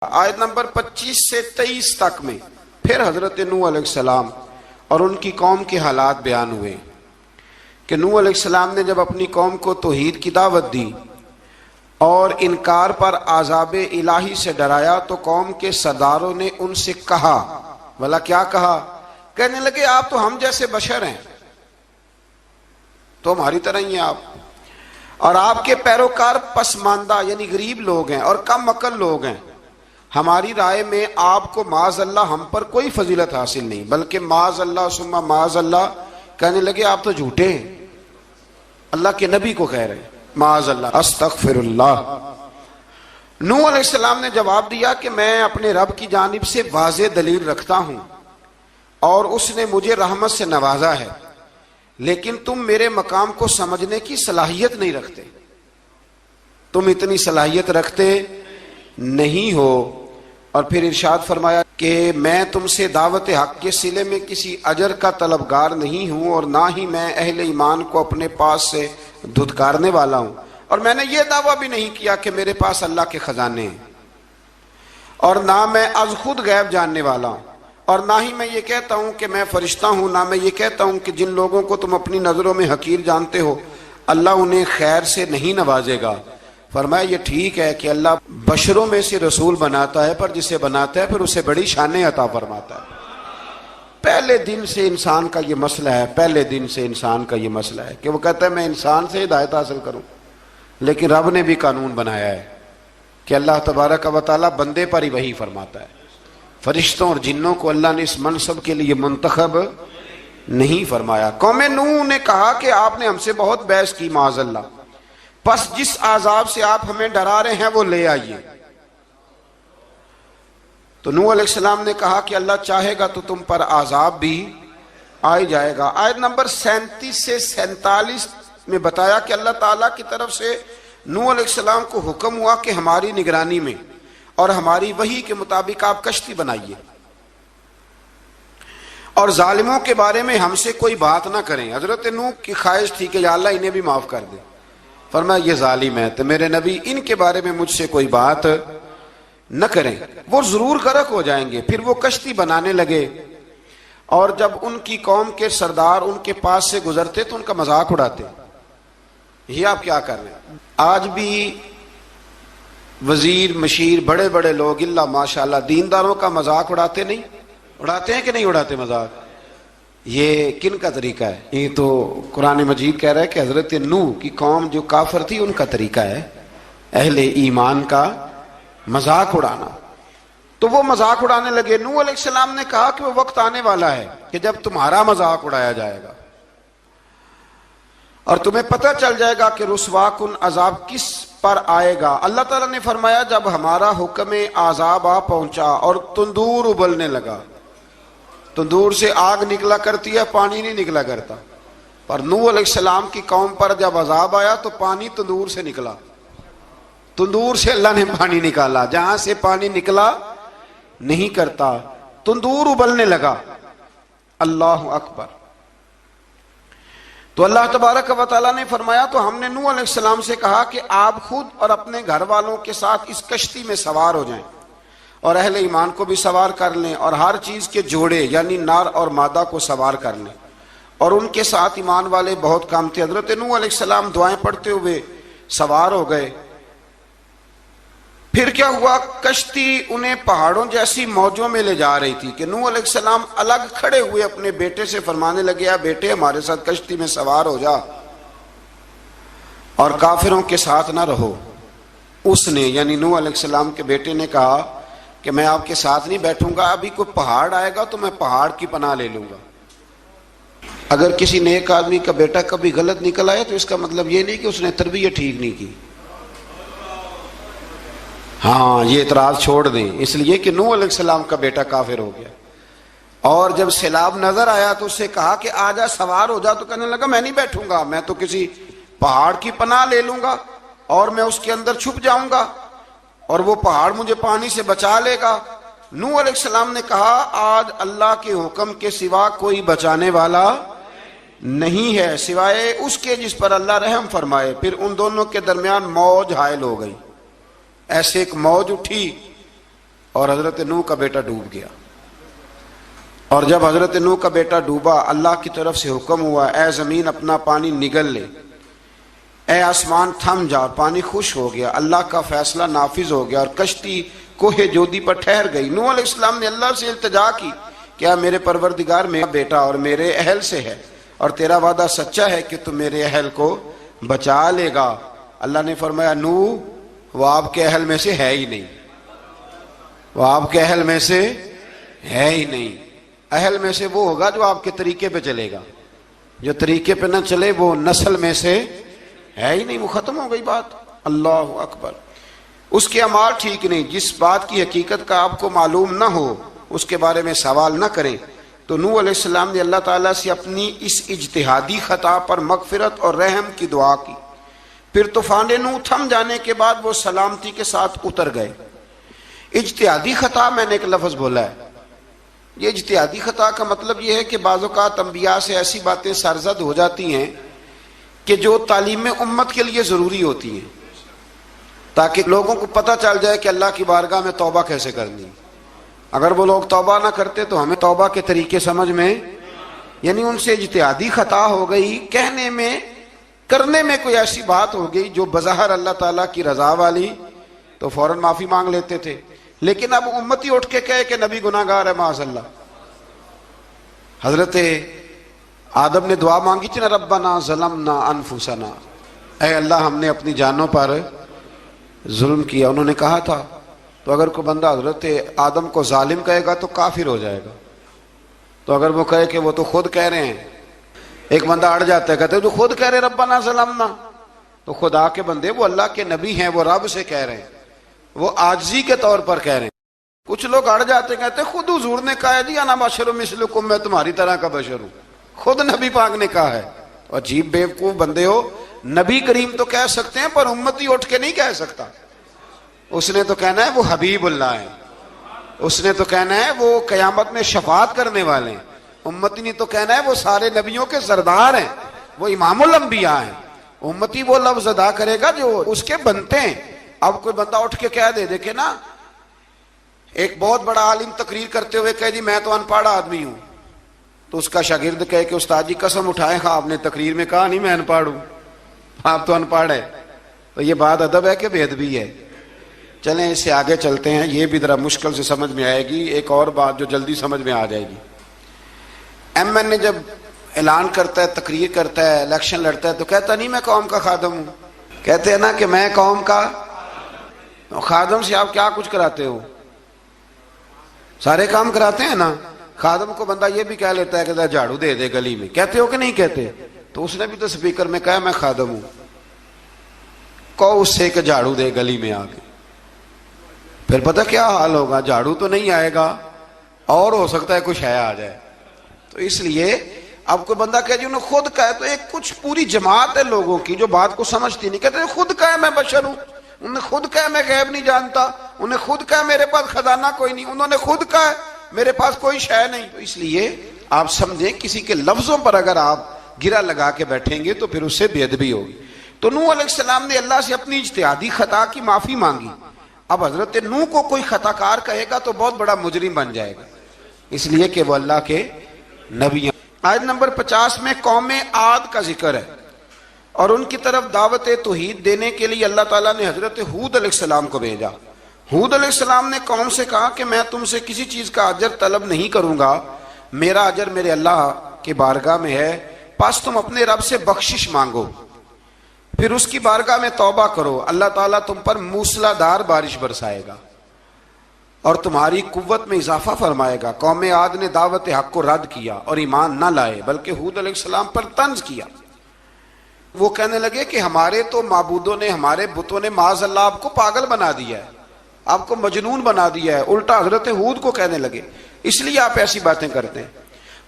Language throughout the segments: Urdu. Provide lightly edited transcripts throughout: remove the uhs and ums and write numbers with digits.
آیت نمبر 25 سے 23 تک میں پھر حضرت نوح علیہ السلام اور ان کی قوم کے حالات بیان ہوئے کہ نوح علیہ السلام نے جب اپنی قوم کو توحید کی دعوت دی اور انکار پر عذاب الہی سے ڈرایا تو قوم کے سرداروں نے ان سے کہا، بھلا کیا کہا؟ کہنے لگے آپ تو ہم جیسے بشر ہیں، تو ہماری طرح ہی ہیں آپ، اور آپ کے پیروکار پسماندہ یعنی غریب لوگ ہیں اور کم عقل لوگ ہیں۔ ہماری رائے میں آپ کو معاذ اللہ ہم پر کوئی فضیلت حاصل نہیں، بلکہ معاذ اللہ ثم معاذ اللہ۔ کہنے لگے آپ تو جھوٹے ہیں، اللہ کے نبی کو کہہ رہے ہیں معاذ اللہ، استغفر اللہ۔ نوح علیہ السلام نے جواب دیا کہ میں اپنے رب کی جانب سے واضح دلیل رکھتا ہوں اور اس نے مجھے رحمت سے نوازا ہے، لیکن تم میرے مقام کو سمجھنے کی صلاحیت نہیں رکھتے، تم اتنی صلاحیت رکھتے نہیں ہو۔ اور پھر ارشاد فرمایا کہ میں تم سے دعوت حق کے صلے میں کسی اجر کا طلبگار نہیں ہوں، اور نہ ہی میں اہل ایمان کو اپنے پاس سے دھتکارنے والا ہوں، اور میں نے یہ دعویٰ بھی نہیں کیا کہ میرے پاس اللہ کے خزانے ہیں، اور نہ میں از خود غیب جاننے والا ہوں، اور نہ ہی میں یہ کہتا ہوں کہ میں فرشتہ ہوں، نہ میں یہ کہتا ہوں کہ جن لوگوں کو تم اپنی نظروں میں حقیر جانتے ہو اللہ انہیں خیر سے نہیں نوازے گا۔ فرمایا یہ ٹھیک ہے کہ اللہ بشروں میں سے رسول بناتا ہے، پر جسے بناتا ہے پھر اسے بڑی شانیں عطا فرماتا ہے۔ پہلے دن سے انسان کا یہ مسئلہ ہے، پہلے دن سے انسان کا یہ مسئلہ ہے کہ وہ کہتا ہے میں انسان سے ہدایت حاصل کروں، لیکن رب نے بھی قانون بنایا ہے کہ اللہ تبارک و تعالیٰ بندے پر ہی وحی فرماتا ہے، فرشتوں اور جنوں کو اللہ نے اس منصب کے لیے منتخب نہیں فرمایا۔ قوم نوح نے کہا کہ آپ نے ہم سے بہت بحث کی معاذ اللہ، پس جس عذاب سے آپ ہمیں ڈرا رہے ہیں وہ لے آئیے۔ تو نوح علیہ السلام نے کہا کہ اللہ چاہے گا تو تم پر عذاب بھی آ جائے گا۔ آیت نمبر 37 سے 47 میں بتایا کہ اللہ تعالیٰ کی طرف سے نوح علیہ السلام کو حکم ہوا کہ ہماری نگرانی میں اور ہماری وحی کے مطابق آپ کشتی بنائیے، اور ظالموں کے بارے میں ہم سے کوئی بات نہ کریں۔ حضرت نوح کی خواہش تھی کہ یا اللہ انہیں بھی معاف کر دے، فرمایا یہ ظالم ہے تو میرے نبی ان کے بارے میں مجھ سے کوئی بات نہ کریں، وہ ضرور غرق ہو جائیں گے۔ پھر وہ کشتی بنانے لگے، اور جب ان کی قوم کے سردار ان کے پاس سے گزرتے تو ان کا مذاق اڑاتے۔ یہ آپ کیا کر رہے ہیں؟ آج بھی وزیر مشیر بڑے بڑے لوگ اللہ ماشاءاللہ دینداروں کا مذاق اڑاتے نہیں؟ اڑاتے ہیں کہ نہیں اڑاتے مذاق؟ یہ کن کا طریقہ ہے؟ یہ تو قرآن مجید کہہ رہا ہے کہ حضرت نوح کی قوم جو کافر تھی ان کا طریقہ ہے اہل ایمان کا مذاق اڑانا۔ تو وہ مذاق اڑانے لگے۔ نوح علیہ السلام نے کہا کہ وہ وقت آنے والا ہے کہ جب تمہارا مذاق اڑایا جائے گا اور تمہیں پتہ چل جائے گا کہ رسوا کن عذاب کس پر آئے گا۔ اللہ تعالیٰ نے فرمایا جب ہمارا حکم عذاب آ پہنچا اور تندور ابلنے لگا، تندور سے آگ نکلا کرتی ہے، پانی نہیں نکلا کرتا، پر نوح علیہ السلام کی قوم پر جب عذاب آیا تو پانی تندور سے نکلا، تندور سے اللہ نے پانی نکالا، جہاں سے پانی نکلا نہیں کرتا، تندور ابلنے لگا۔ اللہ اکبر۔ تو اللہ تبارک و تعالیٰ نے فرمایا تو ہم نے نوح علیہ السلام سے کہا کہ آپ خود اور اپنے گھر والوں کے ساتھ اس کشتی میں سوار ہو جائیں، اور اہل ایمان کو بھی سوار کر لیں، اور ہر چیز کے جوڑے یعنی نر اور مادہ کو سوار کر لیں۔ اور ان کے ساتھ ایمان والے بہت کام تھے۔ حضرت نوح علیہ السلام دعائیں پڑھتے ہوئے سوار ہو گئے۔ پھر کیا ہوا؟ کشتی انہیں پہاڑوں جیسی موجوں میں لے جا رہی تھی کہ نوح علیہ السلام الگ کھڑے ہوئے اپنے بیٹے سے فرمانے لگے اے بیٹے ہمارے ساتھ کشتی میں سوار ہو جا اور کافروں کے ساتھ نہ رہو۔ اس نے یعنی نوح علیہ السلام کے بیٹے نے کہا کہ میں آپ کے ساتھ نہیں بیٹھوں گا، ابھی کوئی پہاڑ آئے گا تو میں پہاڑ کی پناہ لے لوں گا۔ اگر کسی نیک آدمی کا بیٹا کبھی غلط نکل آیا تو اس کا مطلب یہ نہیں کہ اس نے تربیت ٹھیک نہیں کی، ہاں یہ اعتراض چھوڑ دیں، اس لیے کہ نوح علیہ السلام کا بیٹا کافر ہو گیا۔ اور جب سیلاب نظر آیا تو اس سے کہا کہ آجا سوار ہو جا، تو کہنے لگا میں نہیں بیٹھوں گا، میں تو کسی پہاڑ کی پناہ لے لوں گا اور میں اس کے اندر چھپ جاؤں گا اور وہ پہاڑ مجھے پانی سے بچا لے گا۔ نوح علیہ السلام نے کہا آج اللہ کے حکم کے سوا کوئی بچانے والا نہیں ہے سوائے اس کے جس پر اللہ رحم فرمائے۔ پھر ان دونوں کے درمیان موج حائل ہو گئی، ایسے ایک موج اٹھی اور حضرت نوح کا بیٹا ڈوب گیا. اور جب حضرت نوح کا بیٹا ڈوبا، اللہ کی طرف سے حکم ہوا اے زمین اپنا پانی نگل لے، اے آسمان تھم جا، پانی خوش ہو گیا. اللہ کا فیصلہ نافذ ہو گیا اور کشتی کوہ جودی پر ٹھہر گئی. نوح علیہ السلام نے اللہ سے التجا کی، کیا میرے پروردگار میرا بیٹا اور میرے اہل سے ہے، اور تیرا وعدہ سچا ہے کہ تم میرے اہل کو بچا لے گا. اللہ نے فرمایا نوح وہ آپ کے اہل میں سے ہے ہی نہیں، وہ آپ کے اہل میں سے ہے ہی نہیں. اہل میں سے وہ ہوگا جو آپ کے طریقے پہ چلے گا، جو طریقے پہ نہ چلے وہ نسل میں سے ہے ہی نہیں، وہ ختم ہو گئی بات. اللہ اکبر. اس کے اعمال ٹھیک نہیں. جس بات کی حقیقت کا آپ کو معلوم نہ ہو اس کے بارے میں سوال نہ کریں. تو نوح علیہ السلام نے اللہ تعالیٰ سے اپنی اس اجتہادی خطا پر مغفرت اور رحم کی دعا کی. پھر طوفان نوح تھم جانے کے بعد وہ سلامتی کے ساتھ اتر گئے. اجتہادی خطا میں نے ایک لفظ بولا ہے. یہ اجتہادی خطا کا مطلب یہ ہے کہ بعض اوقات انبیاء سے ایسی باتیں سرزد ہو جاتی ہیں کہ جو تعلیم امت کے لیے ضروری ہوتی ہیں، تاکہ لوگوں کو پتہ چل جائے کہ اللہ کی بارگاہ میں توبہ کیسے کرنی. اگر وہ لوگ توبہ نہ کرتے تو ہمیں توبہ کے طریقے سمجھ میں، یعنی ان سے اجتہادی خطا ہو گئی، کہنے میں کرنے میں کوئی ایسی بات ہو گئی جو بظاہر اللہ تعالیٰ کی رضا والی، تو فوراً معافی مانگ لیتے تھے. لیکن اب امتی اٹھ کے کہے کہ نبی گناہ گار ہے معاذ اللہ. حضرت آدم نے دعا مانگی تھی نا، ربنا ظلمنا انفسنا، اے اللہ ہم نے اپنی جانوں پر ظلم کیا. انہوں نے کہا تھا تو اگر کوئی بندہ حضرت آدم کو ظالم کہے گا تو کافر ہو جائے گا. تو اگر وہ کہے کہ وہ تو خود کہہ رہے ہیں، ایک بندہ اڑ جاتا ہے کہتے ہیں تو خود کہہ رہے ربنا ظلمنا، تو خدا کے بندے وہ اللہ کے نبی ہیں، وہ رب سے کہہ رہے ہیں، وہ عاجزی کے طور پر کہہ رہے ہیں. کچھ لوگ اڑ جاتے کہتے ہیں خود حضور نے کہا ہے جی انا بشر مثلکم، میں تمہاری طرح کا بشر ہوں، خود نبی پاک نے کہا ہے. عجیب بیوقوف بندے ہو. نبی کریم تو کہہ سکتے ہیں پر امتی اٹھ کے نہیں کہہ سکتا. اس نے تو کہنا ہے وہ حبیب اللہ ہے، اس نے تو کہنا ہے وہ قیامت میں شفاعت کرنے والے ہیں. امتی نے تو کہنا ہے وہ سارے نبیوں کے سردار ہیں، وہ امام الانبیاء ہیں. امتی وہ لفظ ادا کرے گا جو اس کے بنتے ہیں. اب کوئی بندہ اٹھ کے کہہ دے، دیکھے نا ایک بہت بڑا عالم تقریر کرتے ہوئے کہے جی میں تو ان پڑھ آدمی ہوں، تو اس کا شاگرد کہے کہ استاد جی قسم اٹھائے ہاں آپ نے تقریر میں کہا نہیں میں ان پڑھ ہوں، آپ تو ان پڑھ ہے. تو یہ بات ادب ہے کہ بے ادبی ہے؟ چلیں اس سے آگے چلتے ہیں، یہ بھی ذرا مشکل سے سمجھ میں آئے گی. ایک اور بات جو جلدی سمجھ میں آ جائے گی. ایم این اے جب اعلان کرتا ہے، تقریر کرتا ہے، الیکشن لڑتا ہے تو کہتا نہیں میں قوم کا خادم ہوں. کہتے ہیں نا کہ میں قوم کا خادم سے آپ کیا کچھ کراتے ہو؟ سارے کام کراتے ہیں نا. خادم کو بندہ یہ بھی کہہ لیتا ہے کہ جھاڑو دے دے گلی میں، کہتے ہو کہ نہیں کہتے؟ تو اس نے بھی تو سپیکر میں کہا میں خادم ہوں. کہو اس سے کہ جھاڑو دے گلی میں آ کے، پھر پتہ کیا حال ہوگا؟ جھاڑو تو نہیں آئے گا اور ہو سکتا ہے کچھ ہے آ جائے. تو اس لیے اب کوئی بندہ کہے جی انہوں نے خود کہا ہے، تو ایک کچھ پوری جماعت ہے لوگوں کی جو بات کو سمجھتی نہیں. کہتے ہیں خود کہا ہے میں بشر ہوں، انہوں نے خود کہا میں غیب نہیں جانتا، انہوں نے خود کہا میرے پاس خزانہ کوئی نہیں، انہوں نے خود کہا میرے پاس کوئی شے نہیں. تو اس لیے آپ سمجھیں کسی کے لفظوں پر اگر آپ گرا لگا کے بیٹھیں گے تو پھر اس سے بے ادبی ہوگی. تو نوح علیہ السلام نے اللہ سے اپنی اجتہادی خطا کی معافی مانگی. اب حضرت نوح کو کوئی خطا کار کہے گا تو بہت بڑا مجرم بن جائے گا، اس لیے کہ وہ اللہ کے نبی ہیں. آیت نمبر 50 میں قوم عاد کا ذکر ہے اور ان کی طرف دعوت توحید دینے کے لیے اللہ تعالیٰ نے حضرت ہود علیہ السلام کو بھیجا. ہود علیہ السلام نے قوم سے کہا کہ میں تم سے کسی چیز کا اجر طلب نہیں کروں گا، میرا اجر میرے اللہ کی بارگاہ میں ہے، پس تم اپنے رب سے بخشش مانگو، پھر اس کی بارگاہ میں توبہ کرو، اللہ تعالیٰ تم پر موسلا دار بارش برسائے گا اور تمہاری قوت میں اضافہ فرمائے گا. قوم عاد نے دعوت حق کو رد کیا اور ایمان نہ لائے بلکہ ہود علیہ السلام پر طنز کیا. وہ کہنے لگے کہ ہمارے تو معبودوں نے، ہمارے بتوں نے معاذ اللہ آپ کو پاگل بنا دیا ہے، آپ کو مجنون بنا دیا ہے. الٹا حضرت ہود کو کہنے لگے اس لیے آپ ایسی باتیں کرتے ہیں.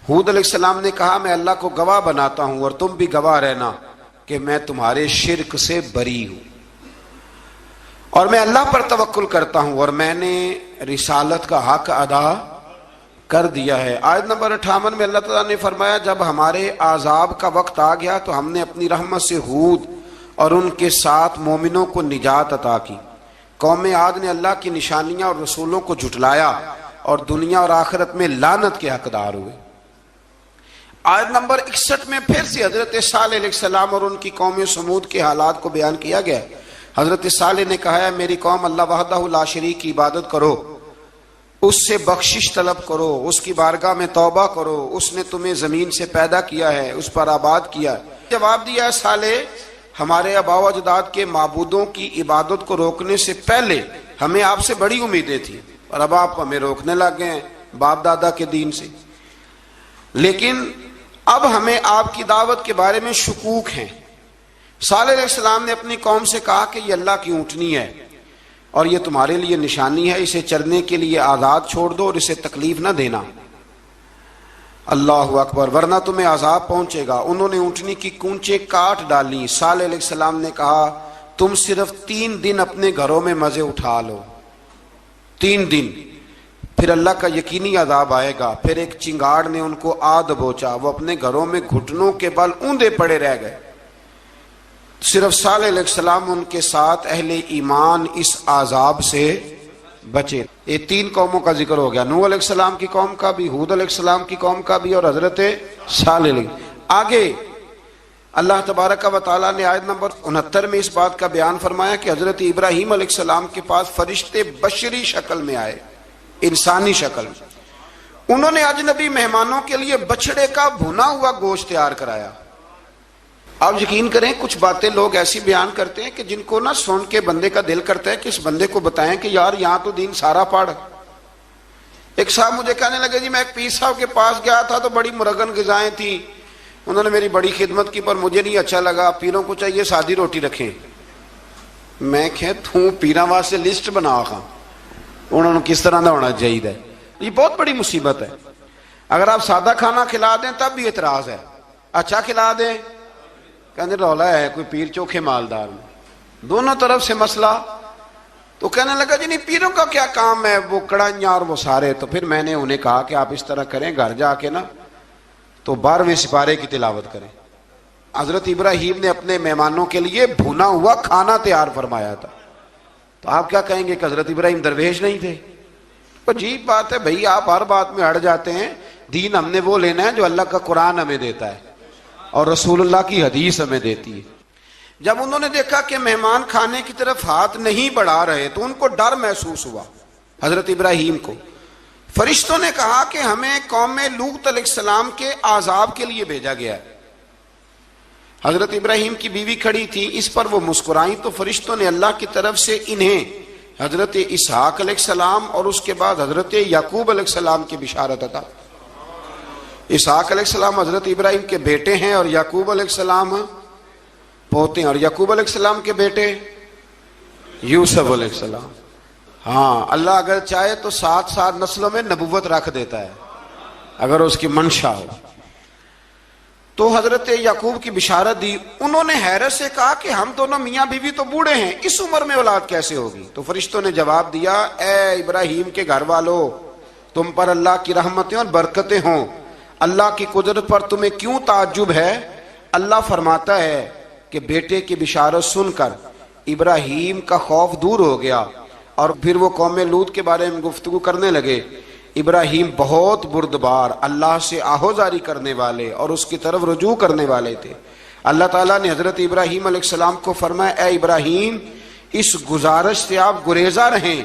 ہود علیہ السلام نے کہا میں اللہ کو گواہ بناتا ہوں اور تم بھی گواہ رہنا کہ میں تمہارے شرک سے بری ہوں اور میں اللہ پر توکل کرتا ہوں اور میں نے رسالت کا حق ادا کر دیا ہے. آیت نمبر 58 میں اللہ تعالیٰ نے فرمایا جب ہمارے عذاب کا وقت آ گیا تو ہم نے اپنی رحمت سے ہود اور ان کے ساتھ مومنوں کو نجات عطا کی. قوم عاد نے اللہ کی نشانیاں اور رسولوں کو جھٹلایا اور دنیا اور آخرت میں لعنت کے حقدار ہوئے۔ آیت نمبر 61 میں پھر سے حضرت صالح علیہ السلام اور ان کی قوم سمود کے حالات کو بیان کیا گیا۔ حضرت صالح نے کہا ہے میری قوم اللہ وحدہ لا شریک کی عبادت کرو، اس سے بخشش طلب کرو، اس کی بارگاہ میں توبہ کرو، اس نے تمہیں زمین سے پیدا کیا ہے، اس پر آباد کیا ہے۔ جواب دیا ہے صالح ہمارے آباء و اجداد کے معبودوں کی عبادت کو روکنے سے پہلے ہمیں آپ سے بڑی امیدیں تھیں، اور اب آپ ہمیں روکنے لگ گئے ہیں باپ دادا کے دین سے، لیکن اب ہمیں آپ کی دعوت کے بارے میں شکوک ہیں۔ صالح علیہ السلام نے اپنی قوم سے کہا کہ یہ اللہ کی اونٹنی ہے اور یہ تمہارے لیے نشانی ہے، اسے چرنے کے لیے آزاد چھوڑ دو اور اسے تکلیف نہ دینا۔ اللہ اکبر، ورنہ تمہیں عذاب پہنچے گا۔ انہوں نے اونٹنی کی کونچیں کاٹ ڈالی۔ صالح علیہ السلام نے کہا تم صرف 3 دن اپنے گھروں میں مزے اٹھا لو، 3 دن، پھر اللہ کا یقینی عذاب آئے گا۔ پھر ایک چنگاڑ نے ان کو آ دبوچا، وہ اپنے گھروں میں گھٹنوں کے بل اوندے پڑے رہ گئے۔ صرف صالح علیہ السلام ان کے ساتھ اہل ایمان اس عذاب سے بچے۔ یہ 3 قوموں کا ذکر ہو گیا، نوح علیہ السلام کی قوم کا بھی، ہود علیہ السلام کی قوم کا بھی، اور حضرت صالح علیہ۔ آگے اللہ تبارک و تعالیٰ نے آیت نمبر 69 میں اس بات کا بیان فرمایا کہ حضرت ابراہیم علیہ السلام کے پاس فرشتے بشری شکل میں آئے، انسانی شکل میں۔ انہوں نے اجنبی مہمانوں کے لیے بچڑے کا بھنا ہوا گوشت تیار کرایا۔ آپ یقین کریں کچھ باتیں لوگ ایسی بیان کرتے ہیں کہ جن کو نہ سن کے بندے کا دل کرتا ہے کہ اس بندے کو بتائیں کہ یار یہاں تو دین سارا پڑھ۔ ایک صاحب مجھے کہنے لگے جی میں ایک پیر صاحب کے پاس گیا تھا تو بڑی مرغن غذائیں تھیں، انہوں نے میری بڑی خدمت کی پر مجھے نہیں اچھا لگا، پیروں کو چاہیے سادی روٹی رکھیں۔ میں کہ تو پیراں واسطے لسٹ بنا خاں انہوں نے کس طرح دا ہونا چاہیے۔ یہ بہت بڑی مصیبت ہے، اگر آپ سادہ کھانا کھلا دیں تب بھی اعتراض ہے، اچھا کھلا دیں کہنے رولا ہے کوئی پیر چوکھے مالدار میں، دونوں طرف سے مسئلہ۔ تو کہنے لگا جی نہیں پیروں کا کیا کام ہے، وہ کڑائیاں اور وہ سارے۔ تو پھر میں نے انہیں کہا کہ آپ اس طرح کریں، گھر جا کے نا تو 12ویں سپارے کی تلاوت کریں۔ حضرت ابراہیم نے اپنے مہمانوں کے لیے بھونا ہوا کھانا تیار فرمایا تھا۔ تو آپ کیا کہیں گے کہ حضرت ابراہیم درویش نہیں تھے؟ عجیب بات ہے بھائی، آپ ہر بات میں اڑ جاتے ہیں۔ دین ہم نے وہ لینا ہے جو اللہ کا قرآن ہمیں دیتا ہے اور رسول اللہ کی حدیث ہمیں دیتی ہے۔ جب انہوں نے دیکھا کہ مہمان کھانے کی طرف ہاتھ نہیں بڑھا رہے تو ان کو ڈر محسوس ہوا۔ حضرت ابراہیم کو فرشتوں نے کہا کہ ہمیں قوم لوط علیہ السلام کے عذاب کے لیے بھیجا گیا ہے۔ حضرت ابراہیم کی بیوی کھڑی تھی، اس پر وہ مسکرائیں تو فرشتوں نے اللہ کی طرف سے انہیں حضرت اسحاق علیہ السلام اور اس کے بعد حضرت یعقوب علیہ السلام کی بشارت عطا۔ اسحاق علیہ السلام حضرت ابراہیم کے بیٹے ہیں اور یعقوب علیہ السلام پوتے ہیں، اور یعقوب علیہ السلام کے بیٹے یوسف علیہ السلام۔ ہاں اللہ اگر چاہے تو 7 نسلوں میں نبوت رکھ دیتا ہے اگر اس کی منشا ہو۔ تو حضرت یعقوب کی بشارت دی۔ انہوں نے حیرت سے کہا کہ ہم دونوں میاں بیوی تو بوڑھے ہیں، اس عمر میں اولاد کیسے ہوگی؟ تو فرشتوں نے جواب دیا اے ابراہیم کے گھر والو، تم پر اللہ کی رحمتیں اور برکتیں ہوں، اللہ کی قدرت پر تمہیں کیوں تعجب ہے؟ اللہ فرماتا ہے کہ بیٹے کی بشارت سن کر ابراہیم کا خوف دور ہو گیا، اور پھر وہ قوم لوط کے بارے میں گفتگو کرنے لگے۔ ابراہیم بہت بردبار، اللہ سے آہوزاری کرنے والے اور اس کی طرف رجوع کرنے والے تھے۔ اللہ تعالیٰ نے حضرت ابراہیم علیہ السلام کو فرمایا اے ابراہیم اس گزارش سے آپ گریزہ رہیں،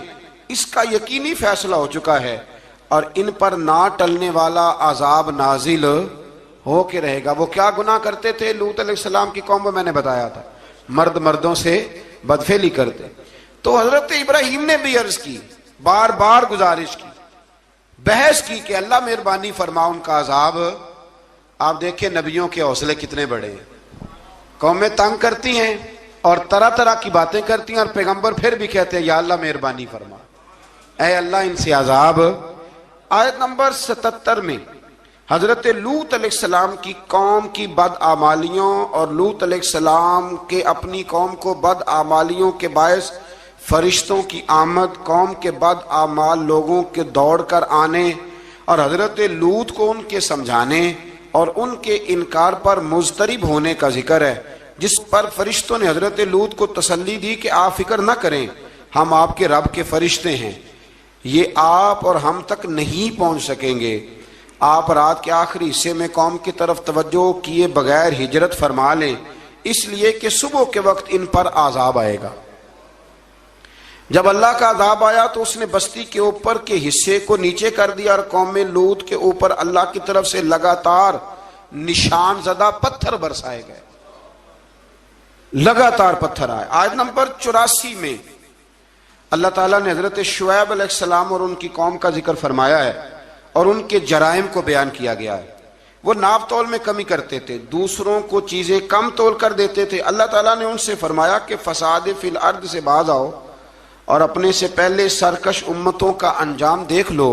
اس کا یقینی فیصلہ ہو چکا ہے اور ان پر نہ ٹلنے والا عذاب نازل ہو کے رہے گا۔ وہ کیا گناہ کرتے تھے؟ لوط علیہ السلام کی قوم میں میں نے بتایا تھا، مرد مردوں سے بدفعلی کرتے۔ تو حضرت ابراہیم نے بھی عرض کی، بار بار گزارش کی، بحث کی کہ اللہ مہربانی فرما ان کا عذاب۔ آپ دیکھیں نبیوں کے حوصلے کتنے بڑے ہیں، قومیں تنگ کرتی ہیں اور طرح طرح کی باتیں کرتی ہیں، اور پیغمبر پھر بھی کہتے ہیں یا اللہ مہربانی فرما، اے اللہ ان سے عذاب۔ آیت نمبر 77 میں حضرت لوط علیہ السلام کی قوم کی بدعمالیوں اور لوط علیہ السلام کے اپنی قوم کو بدعمالیوں کے باعث فرشتوں کی آمد، قوم کے بدعمال لوگوں کے دوڑ کر آنے اور حضرت لوط کو ان کے سمجھانے اور ان کے انکار پر مضطرب ہونے کا ذکر ہے، جس پر فرشتوں نے حضرت لوط کو تسلی دی کہ آپ فکر نہ کریں، ہم آپ کے رب کے فرشتے ہیں، یہ آپ اور ہم تک نہیں پہنچ سکیں گے۔ آپ رات کے آخری حصے میں قوم کی طرف توجہ کیے بغیر ہجرت فرما لیں، اس لیے کہ صبح کے وقت ان پر عذاب آئے گا۔ جب اللہ کا عذاب آیا تو اس نے بستی کے اوپر کے حصے کو نیچے کر دیا اور قوم لوط کے اوپر اللہ کی طرف سے لگاتار نشان زدہ پتھر برسائے گئے، لگاتار پتھر آئے۔ آیت نمبر 84 میں اللہ تعالیٰ نے حضرت شعیب علیہ السلام اور ان کی قوم کا ذکر فرمایا ہے اور ان کے جرائم کو بیان کیا گیا ہے۔ وہ ناپ تول میں کمی کرتے تھے، دوسروں کو چیزیں کم تول کر دیتے تھے۔ اللہ تعالیٰ نے ان سے فرمایا کہ فساد فی الارض سے باز آؤ اور اپنے سے پہلے سرکش امتوں کا انجام دیکھ لو۔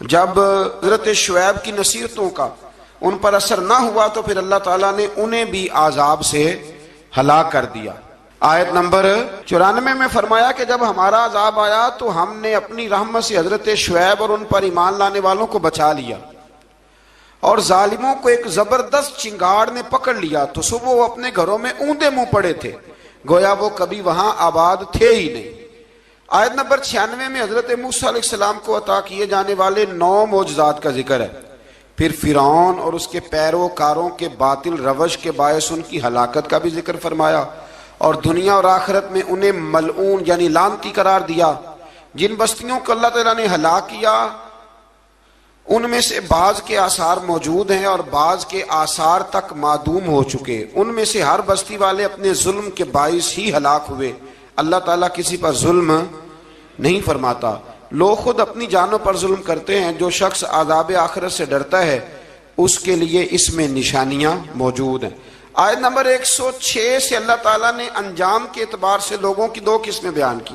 جب حضرت شعیب کی نصیحتوں کا ان پر اثر نہ ہوا تو پھر اللہ تعالیٰ نے انہیں بھی عذاب سے ہلاک کر دیا۔ آیت نمبر 94 میں فرمایا کہ جب ہمارا عذاب آیا تو ہم نے اپنی رحمت سے حضرت شعیب اور ان پر ایمان لانے والوں کو بچا لیا، اور ظالموں کو ایک زبردست چنگاڑ نے پکڑ لیا تو صبح وہ اپنے گھروں میں اوندے منہ پڑے تھے، گویا وہ کبھی وہاں آباد تھے ہی نہیں۔ آیت نمبر 96 میں حضرت موسیٰ علیہ السلام کو عطا کیے جانے والے 9 معجزات کا ذکر ہے۔ پھر فرعون اور اس کے پیروکاروں کے باطل روش کے باعث ان کی ہلاکت کا بھی ذکر فرمایا، اور دنیا اور آخرت میں انہیں ملعون یعنی لعنتی قرار دیا۔ جن بستیوں کو اللہ تعالیٰ نے ہلاک کیا ان میں سے بعض کے آثار موجود ہیں اور بعض کے آثار تک معدوم ہو چکے۔ ان میں سے ہر بستی والے اپنے ظلم کے باعث ہی ہلاک ہوئے۔ اللہ تعالیٰ کسی پر ظلم نہیں فرماتا، لوگ خود اپنی جانوں پر ظلم کرتے ہیں۔ جو شخص عذاب آخرت سے ڈرتا ہے اس کے لیے اس میں نشانیاں موجود ہیں۔ آیت نمبر 106 سے اللہ تعالیٰ نے انجام کے اعتبار سے لوگوں کی 2 قسمیں بیان کی۔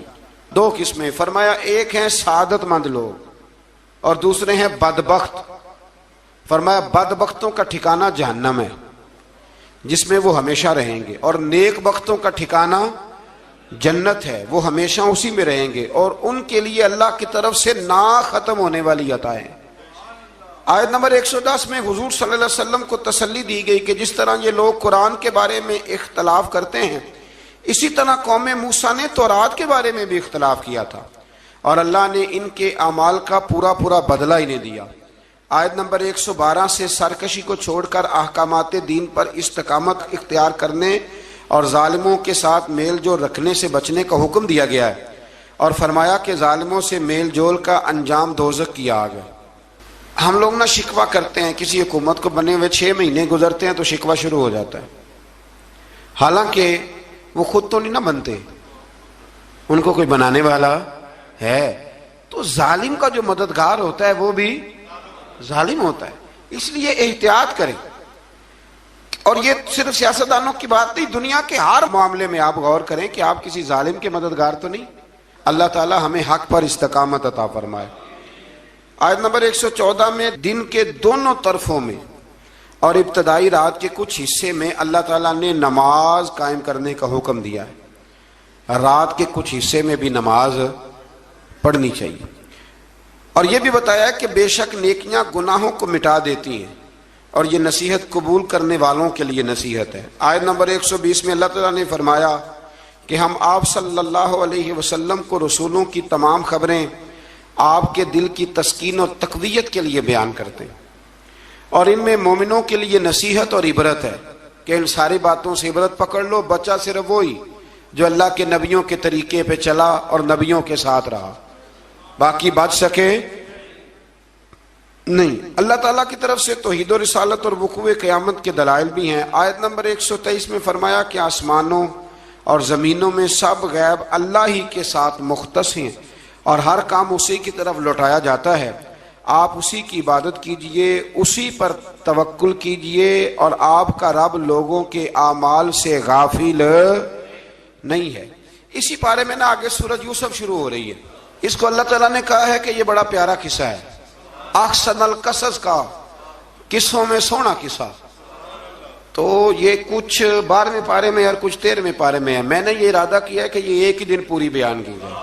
2 قسمیں فرمایا، ایک ہیں سعادت مند لوگ اور دوسرے ہیں بدبخت۔ فرمایا بدبختوں کا ٹھکانہ جہنم ہے جس میں وہ ہمیشہ رہیں گے، اور نیک بختوں کا ٹھکانہ جنت ہے، وہ ہمیشہ اسی میں رہیں گے، اور ان کے لیے اللہ کی طرف سے نا ختم ہونے والی عطائیں۔ آیت نمبر 110 میں حضور صلی اللہ علیہ وسلم کو تسلی دی گئی کہ جس طرح یہ لوگ قرآن کے بارے میں اختلاف کرتے ہیں، اسی طرح قوم موسیٰ نے تورات کے بارے میں بھی اختلاف کیا تھا، اور اللہ نے ان کے اعمال کا پورا بدلہ انہیں دیا۔ آیت نمبر 112 سے سرکشی کو چھوڑ کر احکامات دین پر استقامت اختیار کرنے اور ظالموں کے ساتھ میل جول رکھنے سے بچنے کا حکم دیا گیا ہے، اور فرمایا کہ ظالموں سے میل جول کا انجام دوزخ کی آگ ہے۔ ہم لوگ نہ شکوہ کرتے ہیں، کسی حکومت کو بنے ہوئے 6 مہینے گزرتے ہیں تو شکوہ شروع ہو جاتا ہے، حالانکہ وہ خود تو نہیں نہ بنتے، ان کو کوئی بنانے والا ہے۔ تو ظالم کا جو مددگار ہوتا ہے وہ بھی ظالم ہوتا ہے، اس لیے احتیاط کریں۔ اور یہ صرف سیاستدانوں کی بات نہیں، دنیا کے ہر معاملے میں آپ غور کریں کہ آپ کسی ظالم کے مددگار تو نہیں۔ اللہ تعالی ہمیں حق پر استقامت عطا فرمائے۔ آیت نمبر 114 میں دن کے دونوں طرفوں میں اور ابتدائی رات کے کچھ حصے میں اللہ تعالیٰ نے نماز قائم کرنے کا حکم دیا ہے۔ رات کے کچھ حصے میں بھی نماز پڑھنی چاہیے، اور یہ بھی بتایا کہ بے شک نیکیاں گناہوں کو مٹا دیتی ہیں، اور یہ نصیحت قبول کرنے والوں کے لیے نصیحت ہے۔ آیت نمبر 120 میں اللہ تعالیٰ نے فرمایا کہ ہم آپ صلی اللہ علیہ وسلم کو رسولوں کی تمام خبریں آپ کے دل کی تسکین اور تقویت کے لیے بیان کرتے ہیں، اور ان میں مومنوں کے لیے نصیحت اور عبرت ہے کہ ان ساری باتوں سے عبرت پکڑ لو۔ بچہ صرف وہی جو اللہ کے نبیوں کے طریقے پہ چلا اور نبیوں کے ساتھ رہا، باقی بچ سکے نہیں۔ اللہ تعالیٰ کی طرف سے توحید و رسالت اور وقوع قیامت کے دلائل بھی ہیں۔ آیت نمبر 123 میں فرمایا کہ آسمانوں اور زمینوں میں سب غیب اللہ ہی کے ساتھ مختص ہیں، اور ہر کام اسی کی طرف لوٹایا جاتا ہے۔ آپ اسی کی عبادت کیجئے، اسی پر توکل کیجئے، اور آپ کا رب لوگوں کے اعمال سے غافل نہیں ہے۔ اسی پارے میں نا آگے سورۃ یوسف شروع ہو رہی ہے۔ اس کو اللہ تعالیٰ نے کہا ہے کہ یہ بڑا پیارا قصہ ہے، احسن القصص کا، قصوں میں سونا قصہ۔ تو یہ کچھ 12ویں پارے میں اور کچھ 13ویں پارے میں ہے۔ میں نے یہ ارادہ کیا ہے کہ یہ ایک ہی دن پوری بیان کی جائے۔